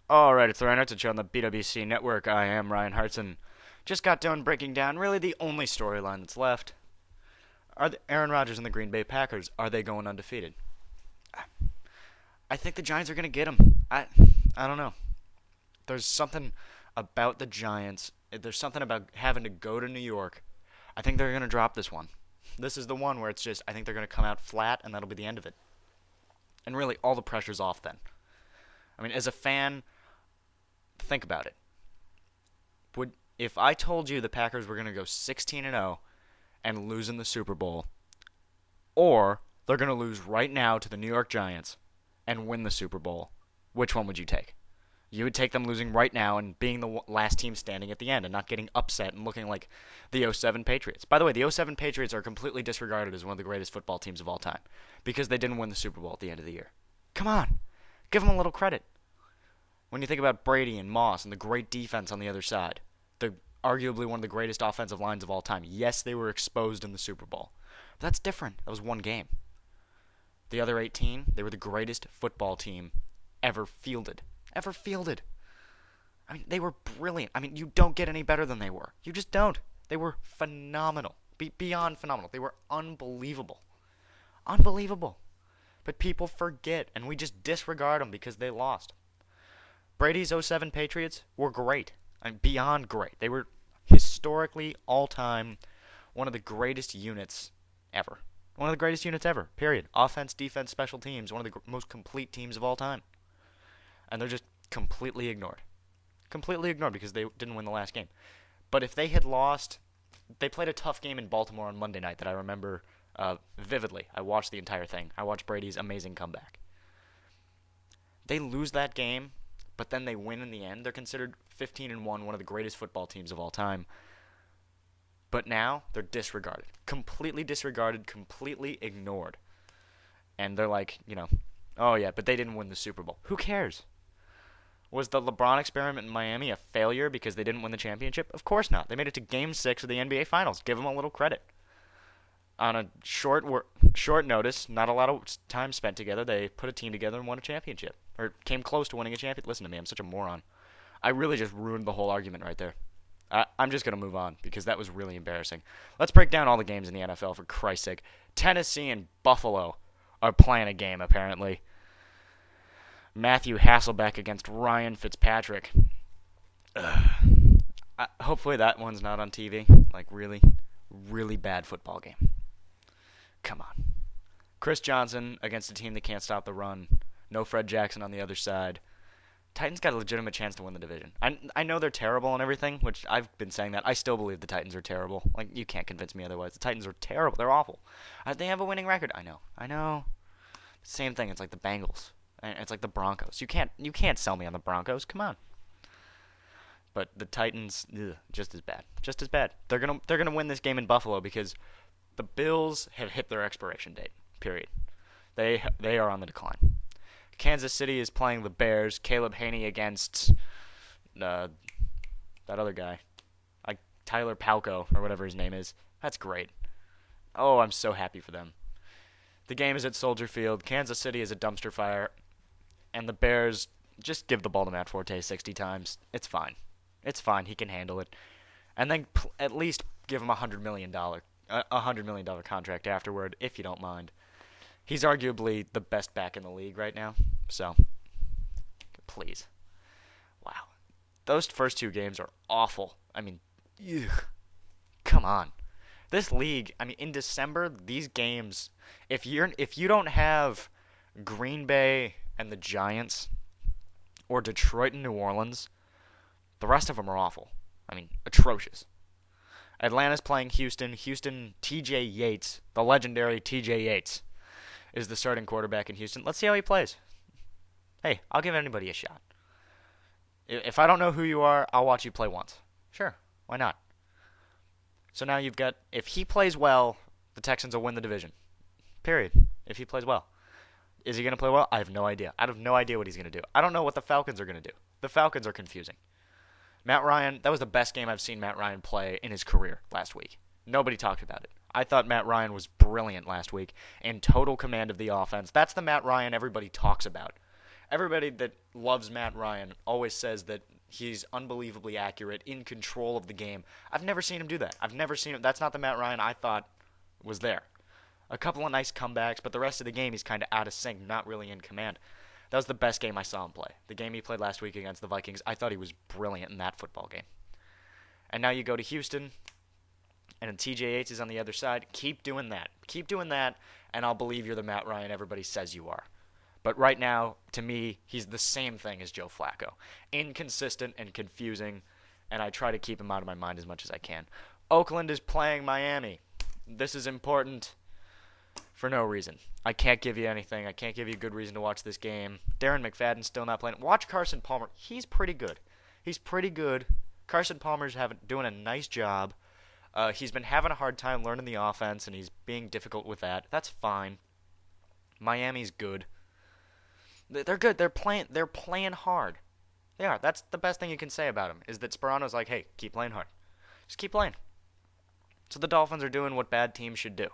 Alright, it's the Ryan Hartson Show on the BWC Network. I am Ryan Hartson. Just got done breaking down really the only storyline that's left. Aaron Rodgers and the Green Bay Packers, are they going undefeated? I think the Giants are going to get them. I don't know. There's something about the Giants. There's something about having to go to New York. I think they're going to drop this one. This is the one where it's just, I think they're going to come out flat, and that'll be the end of it. And really, all the pressure's off then. I mean, as a fan, think about it. If I told you the Packers were going to go 16-0 and lose in the Super Bowl, or they're going to lose right now to the New York Giants and win the Super Bowl, which one would you take? You would take them losing right now and being the last team standing at the end and not getting upset and looking like the '07 Patriots. By the way, the '07 Patriots are completely disregarded as one of the greatest football teams of all time because they didn't win the Super Bowl at the end of the year. Come on. Give them a little credit. When you think about Brady and Moss and the great defense on the other side, arguably one of the greatest offensive lines of all time. Yes, they were exposed in the Super Bowl. But that's different. That was one game. The other 18, they were the greatest football team ever fielded. Ever fielded. I mean, they were brilliant. I mean, you don't get any better than they were. You just don't. They were phenomenal. Beyond phenomenal. They were unbelievable. Unbelievable. But people forget, and we just disregard them because they lost. Brady's '07 Patriots were great. I mean, beyond great. They were historically, all-time, one of the greatest units ever. One of the greatest units ever, period. Offense, defense, special teams, one of the most complete teams of all time. And they're just completely ignored. Completely ignored because they didn't win the last game. But if they had lost, they played a tough game in Baltimore on Monday night that I remember vividly. I watched the entire thing. I watched Brady's amazing comeback. They lose that game, but then they win in the end. They're considered 15-1, one of the greatest football teams of all time. But now they're disregarded. Completely disregarded, completely ignored. And they're like, oh yeah, but they didn't win the Super Bowl. Who cares? Was the LeBron experiment in Miami a failure because they didn't win the championship? Of course not. They made it to Game 6 of the NBA Finals. Give them a little credit. On a short notice, not a lot of time spent together, they put a team together and won a championship. Or came close to winning a championship. Listen to me, I'm such a moron. I really just ruined the whole argument right there. I'm just going to move on because that was really embarrassing. Let's break down all the games in the NFL for Christ's sake. Tennessee and Buffalo are playing a game, apparently. Matthew Hasselbeck against Ryan Fitzpatrick. Hopefully that one's not on TV. Like, really, really bad football game. Come on. Chris Johnson against a team that can't stop the run. No Fred Jackson on the other side. Titans got a legitimate chance to win the division. I know they're terrible and everything, which I've been saying that. I still believe the Titans are terrible. Like, you can't convince me otherwise. The Titans are terrible. They're awful. They have a winning record. I know. Same thing. It's like the Bengals. It's like the Broncos. You can't sell me on the Broncos. Come on. But the Titans, just as bad. Just as bad. They're gonna win this game in Buffalo because the Bills have hit their expiration date. Period. They are on the decline. Kansas City is playing the Bears. Caleb Haney against that other guy, like Tyler Palco or whatever his name is. That's great. Oh, I'm so happy for them. The game is at Soldier Field. Kansas City is a dumpster fire, and the Bears just give the ball to Matt Forte 60 times. It's fine. It's fine. He can handle it, and then at least give him $100 million contract afterward, if you don't mind. He's arguably the best back in the league right now, so please. Wow. Those first two games are awful. I mean, come on. This league, I mean, in December, these games, if you don't have Green Bay and the Giants or Detroit and New Orleans, the rest of them are awful. I mean, atrocious. Atlanta's playing Houston. Houston, T.J. Yates, the legendary T.J. Yates, is the starting quarterback in Houston. Let's see how he plays. Hey, I'll give anybody a shot. If I don't know who you are, I'll watch you play once. Sure, why not? So now you've got, if he plays well, the Texans will win the division. Period. If he plays well. Is he going to play well? I have no idea. I have no idea what he's going to do. I don't know what the Falcons are going to do. The Falcons are confusing. Matt Ryan, that was the best game I've seen Matt Ryan play in his career last week. Nobody talked about it. I thought Matt Ryan was brilliant last week, in total command of the offense. That's the Matt Ryan everybody talks about. Everybody that loves Matt Ryan always says that he's unbelievably accurate, in control of the game. I've never seen him do that. I've never seen him. That's not the Matt Ryan I thought was there. A couple of nice comebacks, but the rest of the game he's kind of out of sync, not really in command. That was the best game I saw him play. The game he played last week against the Vikings, I thought he was brilliant in that football game. And now you go to Houston, and then TJ Yates is on the other side. Keep doing that. Keep doing that, and I'll believe you're the Matt Ryan everybody says you are. But right now, to me, he's the same thing as Joe Flacco. Inconsistent and confusing, and I try to keep him out of my mind as much as I can. Oakland is playing Miami. This is important for no reason. I can't give you anything. I can't give you a good reason to watch this game. Darren McFadden's still not playing. Watch Carson Palmer. He's pretty good. He's pretty good. Carson Palmer's doing a nice job. He's been having a hard time learning the offense, and he's being difficult with that. That's fine. Miami's good. They're good. They're playing hard. They are. That's the best thing you can say about them, is that Sperano's like, hey, keep playing hard. Just keep playing. So the Dolphins are doing what bad teams should do.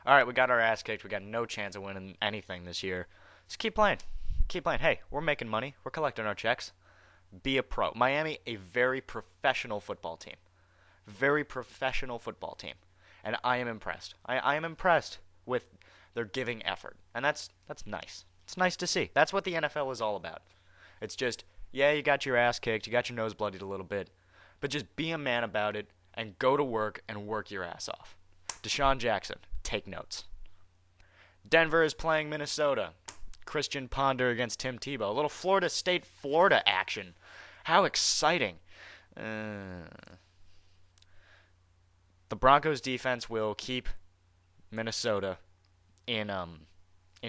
All right, we got our ass kicked. We got no chance of winning anything this year. Just keep playing. Keep playing. Hey, we're making money. We're collecting our checks. Be a pro. Miami, a very professional football team. Very professional football team. And I am impressed. I am impressed with their giving effort. And that's nice. It's nice to see. That's what the NFL is all about. It's just, yeah, you got your ass kicked. You got your nose bloodied a little bit. But just be a man about it and go to work and work your ass off. Deshaun Jackson, take notes. Denver is playing Minnesota. Christian Ponder against Tim Tebow. A little Florida State-Florida action. How exciting. The Broncos defense will keep Minnesota in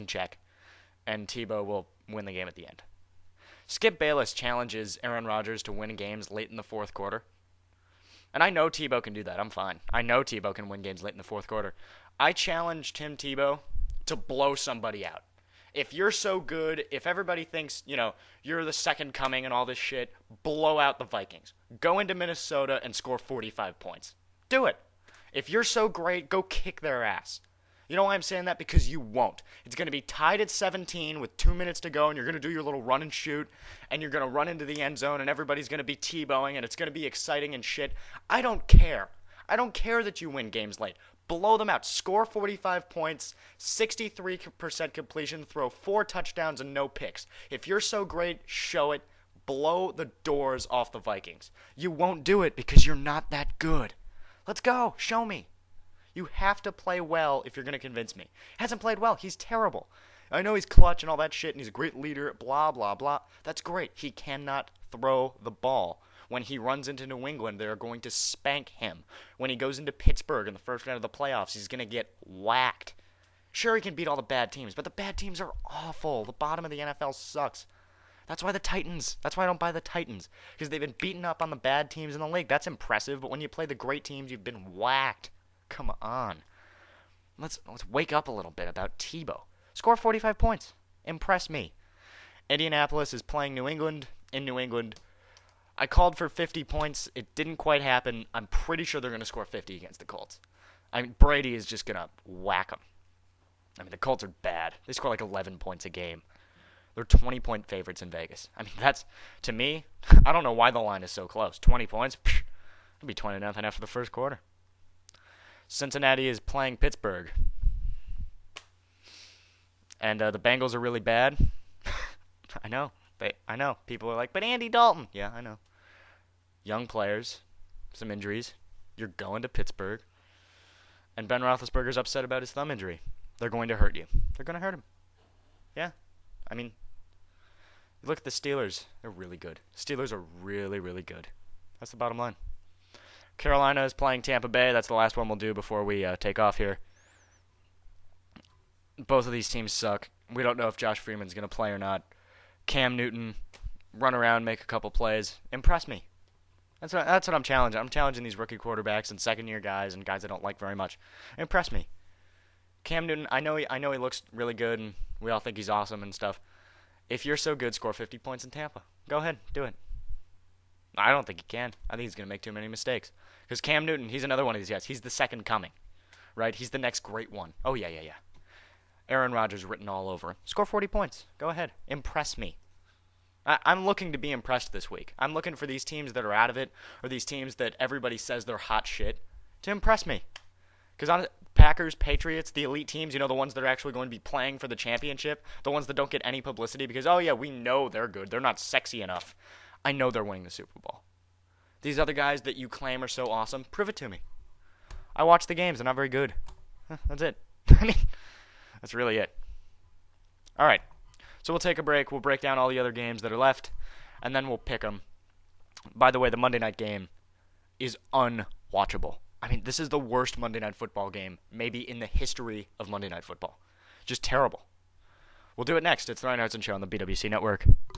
check, and Tebow will win the game at the end. Skip Bayless challenges Aaron Rodgers to win games late in the fourth quarter. And I know Tebow can do that. I'm fine. I know Tebow can win games late in the fourth quarter. I challenge Tim Tebow to blow somebody out. If you're so good, if everybody thinks, you're the second coming and all this shit, blow out the Vikings. Go into Minnesota and score 45 points. Do it. If you're so great, go kick their ass. You know why I'm saying that? Because you won't. It's going to be tied at 17 with 2 minutes to go, and you're going to do your little run and shoot, and you're going to run into the end zone, and everybody's going to be Tebowing, and it's going to be exciting and shit. I don't care. I don't care that you win games late. Blow them out. Score 45 points, 63% completion, throw 4 touchdowns and no picks. If you're so great, show it. Blow the doors off the Vikings. You won't do it because you're not that good. Let's go. Show me. You have to play well if you're going to convince me. Hasn't played well. He's terrible. I know he's clutch and all that shit, and he's a great leader, blah, blah, blah. That's great. He cannot throw the ball. When he runs into New England, they're going to spank him. When he goes into Pittsburgh in the first round of the playoffs, he's going to get whacked. Sure, he can beat all the bad teams, but the bad teams are awful. The bottom of the NFL sucks. That's why I don't buy the Titans, because they've been beaten up on the bad teams in the league. That's impressive, but when you play the great teams, you've been whacked. Come on. Let's wake up a little bit about Tebow. Score 45 points. Impress me. Indianapolis is playing New England in New England. I called for 50 points. It didn't quite happen. I'm pretty sure they're going to score 50 against the Colts. I mean, Brady is just going to whack them. I mean, the Colts are bad. They score like 11 points a game. They're 20-point favorites in Vegas. I mean, that's, to me, I don't know why the line is so close. 20 points? It'll be 20-0 after the first quarter. Cincinnati is playing Pittsburgh. And the Bengals are really bad. I know. People are like, but Andy Dalton. Yeah, I know. Young players, some injuries. You're going to Pittsburgh. And Ben Roethlisberger's upset about his thumb injury. They're going to hurt you. They're going to hurt him. Yeah. I mean, look at the Steelers. They're really good. Steelers are really, really good. That's the bottom line. Carolina is playing Tampa Bay. That's the last one we'll do before we take off here. Both of these teams suck. We don't know if Josh Freeman's going to play or not. Cam Newton, run around, make a couple plays. Impress me. That's what I'm challenging. I'm challenging these rookie quarterbacks and second-year guys and guys I don't like very much. Impress me. Cam Newton, I know he looks really good, and we all think he's awesome and stuff. If you're so good, score 50 points in Tampa. Go ahead, do it. I don't think he can. I think he's going to make too many mistakes. Because Cam Newton, he's another one of these guys. He's the second coming, right? He's the next great one. Oh, yeah. Aaron Rodgers written all over him. Score 40 points. Go ahead. Impress me. I'm looking to be impressed this week. I'm looking for these teams that are out of it, or these teams that everybody says they're hot shit, to impress me. Because Packers, Patriots, the elite teams, the ones that are actually going to be playing for the championship, the ones that don't get any publicity because, oh yeah, we know they're good. They're not sexy enough. I know they're winning the Super Bowl. These other guys that you claim are so awesome, prove it to me. I watch the games. They're not very good. That's it. I mean, that's really it. All right. So we'll take a break. We'll break down all the other games that are left, and then we'll pick them. By the way, the Monday night game is unwatchable. I mean, this is the worst Monday Night Football game maybe in the history of Monday Night Football. Just terrible. We'll do it next. It's the Ryan Hartson Show on the BWC Network.